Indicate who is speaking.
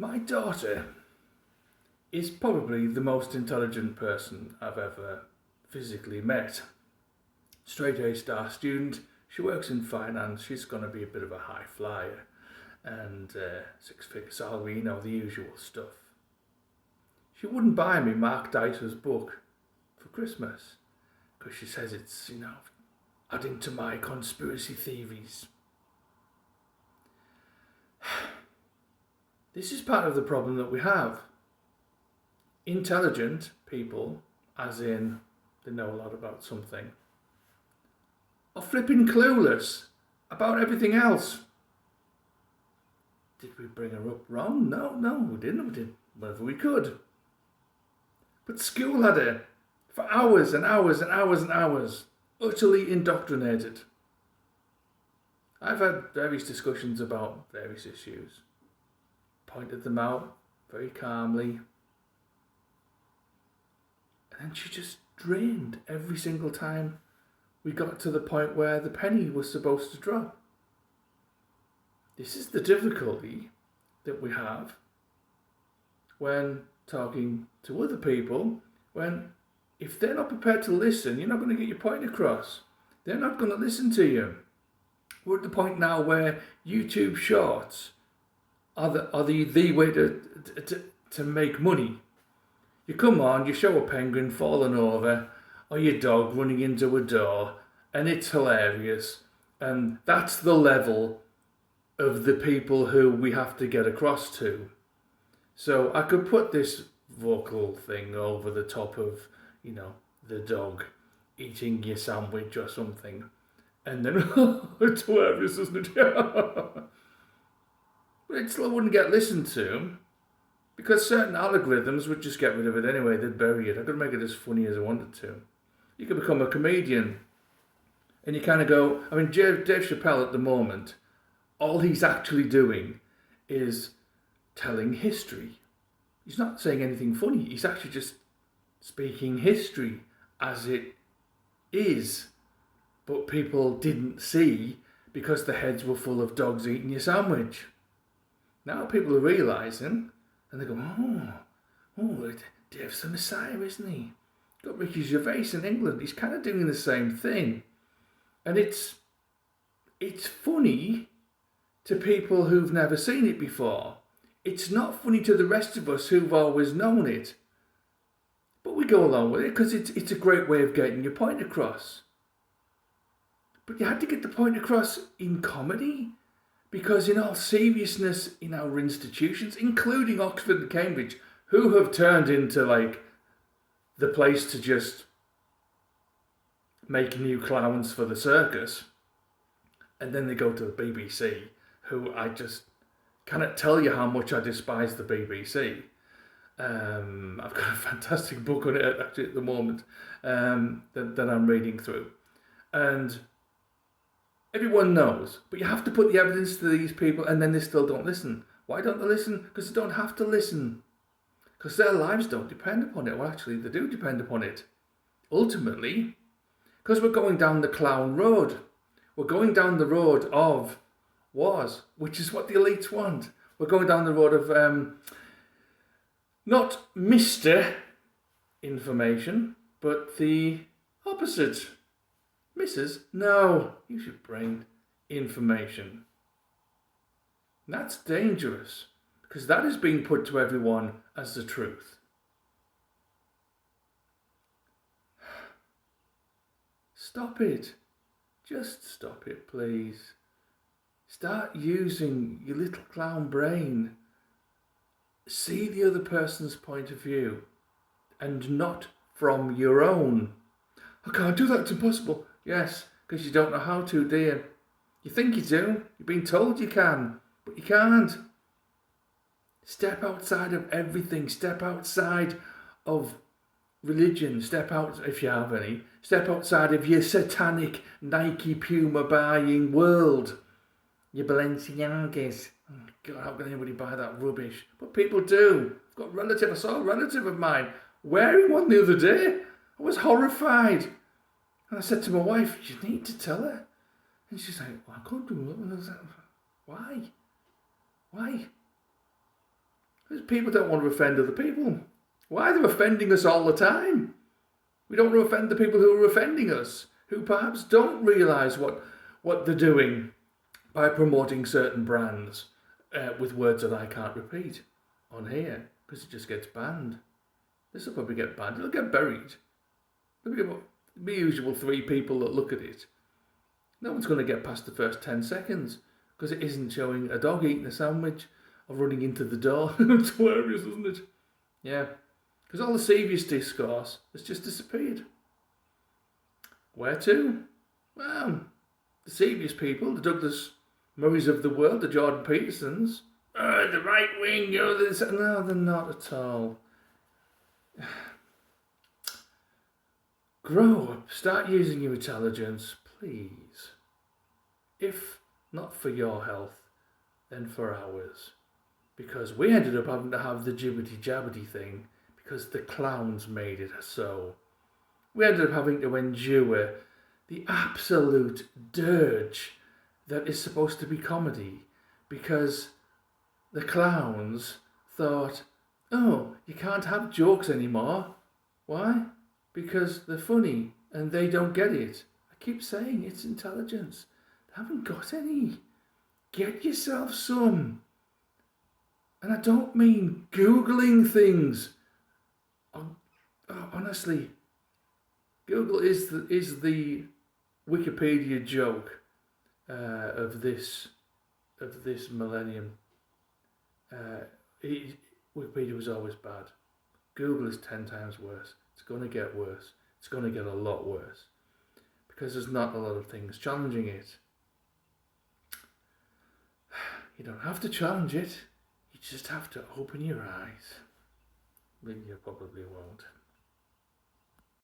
Speaker 1: My daughter is probably the most intelligent person I've ever physically met. Straight A star student, she works in finance, she's going to be a bit of a high flyer, and six-figure salary, the usual stuff. She wouldn't buy me Mark Dyser's book for Christmas because she says it's, adding to my conspiracy theories. This is part of the problem that we have. Intelligent people, as in they know a lot about something, are flipping clueless about everything else. Did we bring her up wrong? No, we didn't. We did whatever we could. But school had her for hours and hours and hours and hours, utterly indoctrinated. I've had various discussions about various issues, pointed them out very calmly, and then she just drained every single time we got to the point where the penny was supposed to drop. This is the difficulty that we have when talking to other people, when if they're not prepared to listen, you're not going to get your point across. They're not going to listen to you. We're at the point now where YouTube Shorts are the way to make money. You come on, you show a penguin falling over or your dog running into a door, and it's hilarious. And that's the level of the people who we have to get across to. So I could put this vocal thing over the top of, the dog eating your sandwich or something. And then, it's hilarious, isn't it? But it still wouldn't get listened to because certain algorithms would just get rid of it anyway. They'd bury it. I could make it as funny as I wanted to. You could become a comedian and you kind of go, Dave Chappelle at the moment, all he's actually doing is telling history. He's not saying anything funny. He's actually just speaking history as it is. But people didn't see because the heads were full of dogs eating your sandwich. Now people are realising, and they go, oh, Dave's the Messiah, isn't he? Got Ricky Gervais in England. He's kind of doing the same thing. And it's funny to people who've never seen it before. It's not funny to the rest of us who've always known it. But we go along with it because it's a great way of getting your point across. But you had to get the point across in comedy, because in all seriousness in our institutions, including Oxford and Cambridge, who have turned into the place to just make new clowns for the circus, and then they go to the BBC, who I just cannot tell you how much I despise the BBC. I've got a fantastic book on it actually at the moment that I'm reading through, and everyone knows, but you have to put the evidence to these people, and then they still don't listen. Why don't they listen? Because they don't have to listen. Because their lives don't depend upon it. Well, actually, they do depend upon it. Ultimately, because we're going down the clown road. We're going down the road of wars, which is what the elites want. We're going down the road of not Mr. Information, but the opposite. Mrs. No, you should bring information. And that's dangerous, because that is being put to everyone as the truth. Stop it. Just stop it, please. Start using your little clown brain. See the other person's point of view, and not from your own. I can't do that, it's impossible. Yes, because you don't know how to, do you? You think you do. You've been told you can, but you can't. Step outside of everything. Step outside of religion. Step out, if you have any. Step outside of your satanic Nike Puma buying world. Your Balenciagas. Oh God, how can anybody buy that rubbish? But people do. I saw a relative of mine wearing one the other day. I was horrified. And I said to my wife, you need to tell her. And she's like, well, I can't do that. And I was like, why? People don't want to offend other people. Why? They're offending us all the time. We don't want to offend the people who are offending us, who perhaps don't realise what they're doing by promoting certain brands with words that I can't repeat on here, because it just gets banned. This will probably get banned. It'll get buried. There'll be usual 3 people that look at it. No one's going to get past the first 10 seconds because it isn't showing a dog eating a sandwich or running into the door. It's hilarious, isn't it? Yeah. Because all the serious discourse has just disappeared. Where to? Well, the serious people, the Douglas Murrays of the world, the Jordan Petersons, the right wing, no, they're not at all. Grow up, start using your intelligence, please. If not for your health, then for ours. Because we ended up having to have the jibbity-jabbity thing because the clowns made it so. We ended up having to endure the absolute dirge that is supposed to be comedy because the clowns thought, oh, you can't have jokes anymore. Why? Because they're funny and they don't get it. I keep saying it's intelligence. They haven't got any. Get yourself some. And I don't mean Googling things. Honestly, Google is the Wikipedia joke of this millennium. Wikipedia was always bad. Google is 10 times worse. It's going to get worse. It's going to get a lot worse because there's not a lot of things challenging it. You don't have to challenge it. You just have to open your eyes. But you probably won't.